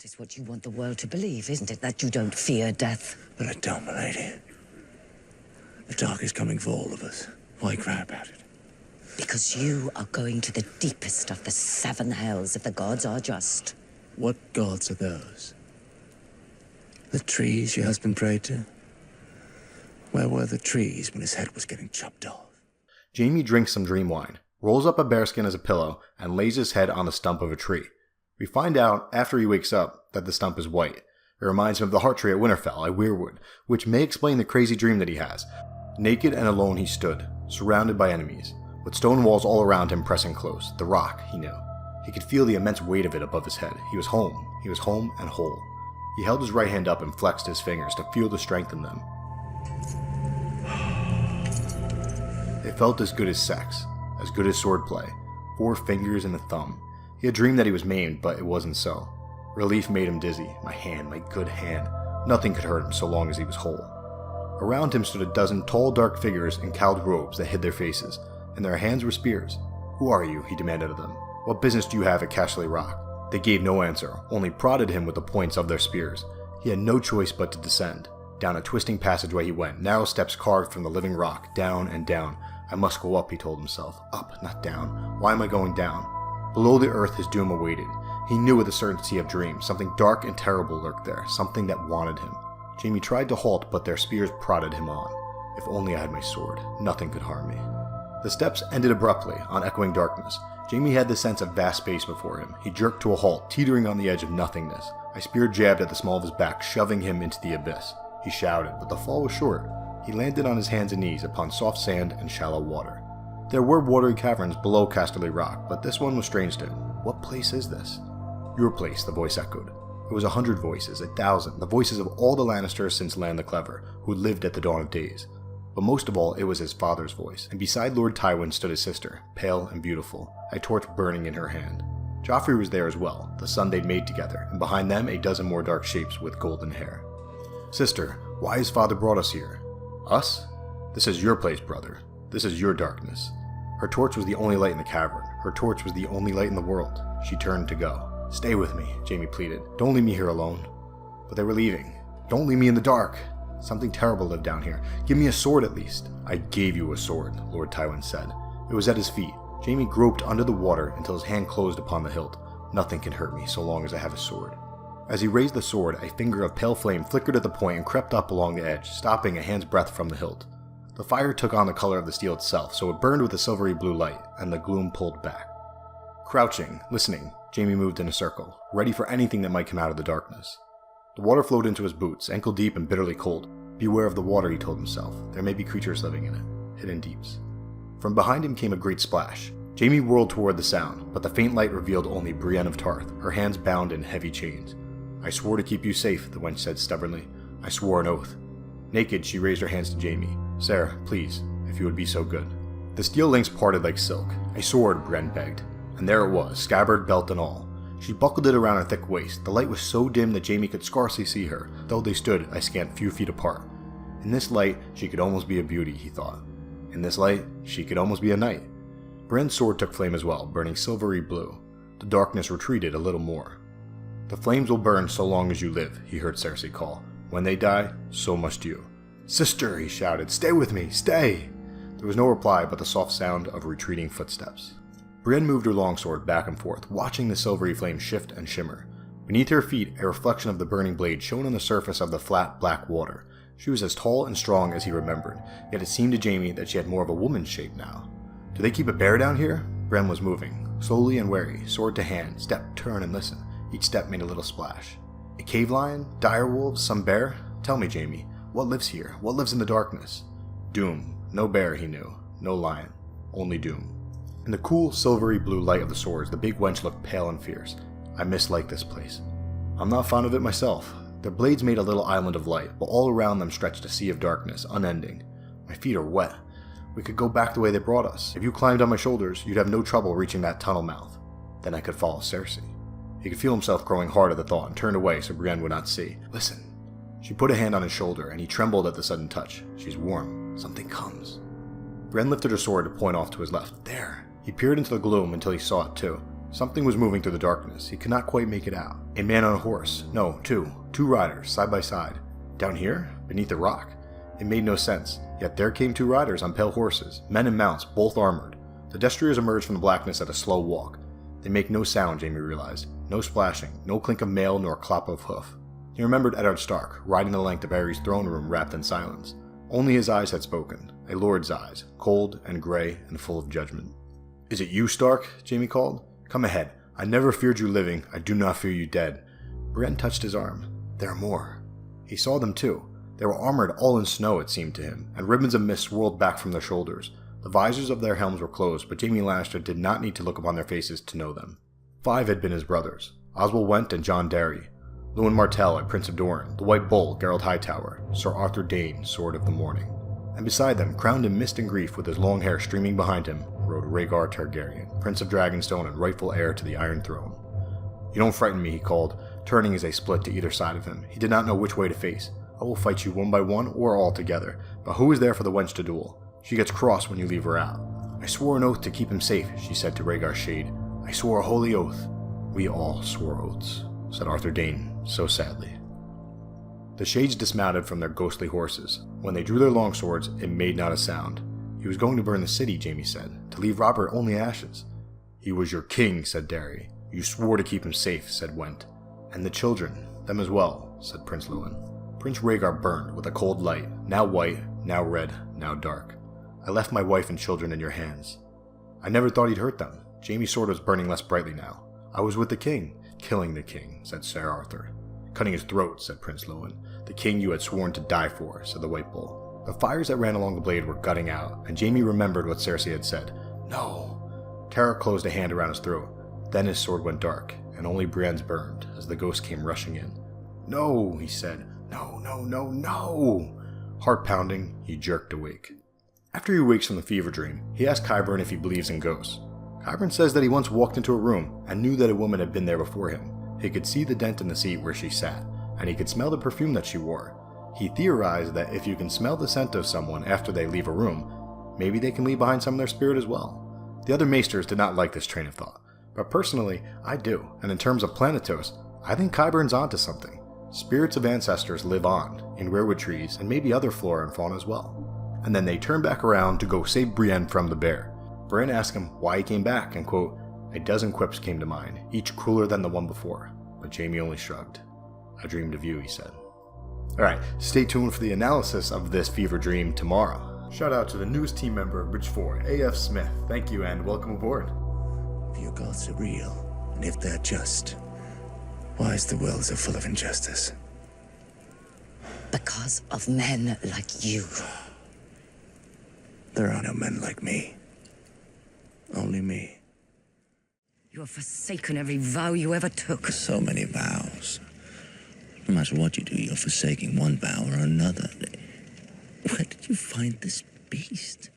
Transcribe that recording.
is what you want the world to believe, isn't it? That you don't fear death. But I don't, milady. The dark is coming for all of us. Why cry about it? Because you are going to the deepest of the 7 hells if the gods are just. What gods are those? The trees your husband prayed to? Where were the trees when his head was getting chopped off? Jaime drinks some dream wine, rolls up a bearskin as a pillow, and lays his head on the stump of a tree. We find out, after he wakes up, that the stump is white. It reminds him of the heart tree at Winterfell, at Weirwood, which may explain the crazy dream that he has. Naked and alone he stood, surrounded by enemies, with stone walls all around him pressing close. The rock, he knew. He could feel the immense weight of it above his head. He was home. He was home and whole. He held his right hand up and flexed his fingers to feel the strength in them. It felt as good as sex, as good as swordplay. 4 fingers and a thumb. He had dreamed that he was maimed, but it wasn't so. Relief made him dizzy. My hand, my good hand. Nothing could hurt him so long as he was whole. Around him stood a dozen tall, dark figures in cowled robes that hid their faces. In their hands were spears. "Who are you?" he demanded of them. "What business do you have at Castle Rock?" They gave no answer, only prodded him with the points of their spears. He had no choice but to descend. Down a twisting passageway he went, narrow steps carved from the living rock, down and down. I must go up, he told himself. Up, not down. Why am I going down? Below the earth his doom awaited. He knew with the certainty of dreams, something dark and terrible lurked there, something that wanted him. Jaime tried to halt, but their spears prodded him on. If only I had my sword, nothing could harm me. The steps ended abruptly, on echoing darkness. Jaime had the sense of vast space before him. He jerked to a halt, teetering on the edge of nothingness. A spear jabbed at the small of his back, shoving him into the abyss. He shouted, but the fall was short. He landed on his hands and knees upon soft sand and shallow water. There were watery caverns below Casterly Rock, but this one was strange to him. What place is this? Your place, the voice echoed. It was 100 voices, 1,000, the voices of all the Lannisters since Lan the Clever, who lived at the dawn of days. But most of all, it was his father's voice, and beside Lord Tywin stood his sister, pale and beautiful, a torch burning in her hand. Joffrey was there as well, the son they'd made together, and behind them a dozen more dark shapes with golden hair. "Sister, why has father brought us here?" "Us? This is your place, brother. This is your darkness." Her torch was the only light in the cavern. Her torch was the only light in the world. She turned to go. "Stay with me," Jaime pleaded. "Don't leave me here alone." But they were leaving. "Don't leave me in the dark. Something terrible lived down here. Give me a sword at least." "I gave you a sword," Lord Tywin said. It was at his feet. Jaime groped under the water until his hand closed upon the hilt. "Nothing can hurt me so long as I have a sword." As he raised the sword, a finger of pale flame flickered at the point and crept up along the edge, stopping a hand's breadth from the hilt. The fire took on the color of the steel itself, so it burned with a silvery blue light, and the gloom pulled back. Crouching, listening, Jaime moved in a circle, ready for anything that might come out of the darkness. The water flowed into his boots, ankle deep and bitterly cold. Beware of the water, he told himself. There may be creatures living in it, hidden deeps. From behind him came a great splash. Jaime whirled toward the sound, but the faint light revealed only Brienne of Tarth, her hands bound in heavy chains. "I swore to keep you safe," the wench said stubbornly. "I swore an oath." Naked, she raised her hands to Jaime. "Sir, please, if you would be so good." The steel links parted like silk. "A sword," Brienne begged. And there it was, scabbard, belt, and all. She buckled it around her thick waist. The light was so dim that Jaime could scarcely see her, though they stood a scant few feet apart. In this light, she could almost be a beauty, he thought. In this light, she could almost be a knight. Brienne's sword took flame as well, burning silvery blue. The darkness retreated a little more. "The flames will burn so long as you live," he heard Cersei call. "When they die, so must you." "Sister," he shouted, "stay with me, stay!" There was no reply but the soft sound of retreating footsteps. Brienne moved her longsword back and forth, watching the silvery flame shift and shimmer. Beneath her feet, a reflection of the burning blade shone on the surface of the flat, black water. She was as tall and strong as he remembered, yet it seemed to Jaime that she had more of a woman's shape now. "Do they keep a bear down here?" Brienne was moving, slowly and wary, sword to hand, step, turn, and listen. Each step made a little splash. "A cave lion? Dire wolves? Some bear? Tell me, Jaime, what lives here? What lives in the darkness?" Doom. No bear, he knew. No lion. Only doom. In the cool, silvery blue light of the swords, the big wench looked pale and fierce. "I mislike this place. I'm not fond of it myself." Their blades made a little island of light, but all around them stretched a sea of darkness, unending. "My feet are wet. We could go back the way they brought us. If you climbed on my shoulders, you'd have no trouble reaching that tunnel mouth. Then I could follow Cersei." He could feel himself growing hard at the thought and turned away so Brienne would not see. "Listen." She put a hand on his shoulder, and he trembled at the sudden touch. "She's warm. Something comes." Brienne lifted her sword to point off to his left. There! He peered into the gloom until he saw it too. Something was moving through the darkness. He could not quite make it out. A man on a horse. No, two. Two riders, side by side. Down here? Beneath the rock? It made no sense. Yet there came two riders on pale horses, men and mounts, both armored. The destriers emerged from the blackness at a slow walk. They make no sound, Jaime realized. No splashing, no clink of mail nor clop of hoof. He remembered Eddard Stark, riding the length of Aerys' throne room wrapped in silence. Only his eyes had spoken, a lord's eyes, cold and grey and full of judgment. "Is it you, Stark?" Jaime called. "Come ahead. I never feared you living, I do not fear you dead." Brienne touched his arm. "There are more." He saw them too. They were armored all in snow, it seemed to him, and ribbons of mist swirled back from their shoulders. The visors of their helms were closed, but Jaime Lannister did not need to look upon their faces to know them. 5 had been his brothers: Oswell Went and Jon Darry, Lewin Martell, a Prince of Doran, the White Bull, Geralt Hightower, Sir Arthur Dayne, Sword of the Morning. And beside them, crowned in mist and grief with his long hair streaming behind him, rode Rhaegar Targaryen, Prince of Dragonstone and rightful heir to the Iron Throne. "You don't frighten me," he called, turning as they split to either side of him. He did not know which way to face. "I will fight you one by one or all together, but who is there for the wench to duel? She gets cross when you leave her out." "I swore an oath to keep him safe," she said to Rhaegar's shade. "I swore a holy oath." "We all swore oaths," said Arthur Dayne, so sadly. The shades dismounted from their ghostly horses. When they drew their longswords, it made not a sound. "He was going to burn the city," Jaime said, "to leave Robert only ashes." "He was your king," said Darry. "You swore to keep him safe," said Went. "And the children, them as well," said Prince Lewin. Prince Rhaegar burned with a cold light, now white, now red, now dark. "I left my wife and children in your hands." "I never thought he'd hurt them." Jaime's sword was burning less brightly now. "I was with the king." "Killing the king," said Sir Arthur. "Cutting his throat," said Prince Lewin. "The king you had sworn to die for," said the White Bull. The fires that ran along the blade were gutting out, and Jaime remembered what Cersei had said. "No." Terror closed a hand around his throat. Then his sword went dark, and only Brienne's burned as the ghost came rushing in. "No," he said. "No, no, no, no." Heart pounding, he jerked awake. After he wakes from the fever dream, he asks Qyburn if he believes in ghosts. Qyburn says that he once walked into a room and knew that a woman had been there before him. He could see the dent in the seat where she sat, and he could smell the perfume that she wore. He theorized that if you can smell the scent of someone after they leave a room, maybe they can leave behind some of their spirit as well. The other maesters did not like this train of thought, but personally, I do, and in terms of Planetos, I think Qyburn's onto something. Spirits of ancestors live on, in weirwood trees, and maybe other flora and fauna as well. And then they turn back around to go save Brienne from the bear. Brienne asked him why he came back, and quote, "A dozen quips came to mind, each crueler than the one before," but Jaime only shrugged. "I dreamed of you," he said. Alright, stay tuned for the analysis of this fever dream tomorrow. Shout out to the newest team member of Bridge 4, AF Smith. Thank you and welcome aboard. If your gods are real, and if they're just, why is the world so full of injustice? Because of men like you. There are no men like me. Only me. You have forsaken every vow you ever took. So many vows. No matter what you do, you're forsaking one vow or another. Where did you find this beast?